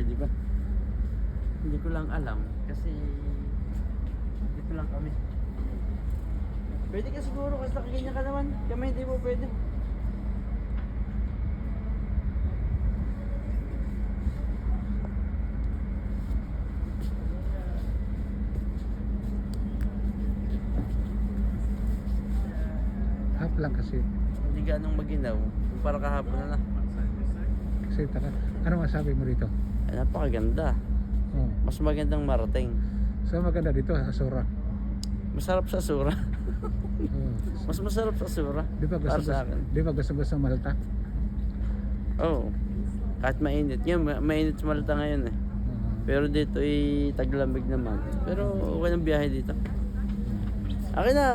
pwede ba? Hindi ko lang alam kasi dito lang kami. Pwede ka siguro kasi nakaganyan ka naman. Kami hindi po pwede. Half lang kasi. Hindi ganong maginaw. Para kahapon na lang. Kasi ano masabi mo rito? Ay, napakaganda. Oh. Mas magandang marating. So maganda dito sa Sora. Masarap sa Sura. Oh. Mas masarap sa Sura. Di ba Para gusto sa akin. di ba gusto sa Malta? Oo. Oh, kahit mainit. Ngayon, mainit sa Malta ngayon eh. Pero dito ay taglamig naman. Pero okay ng biyahe dito. Akin na.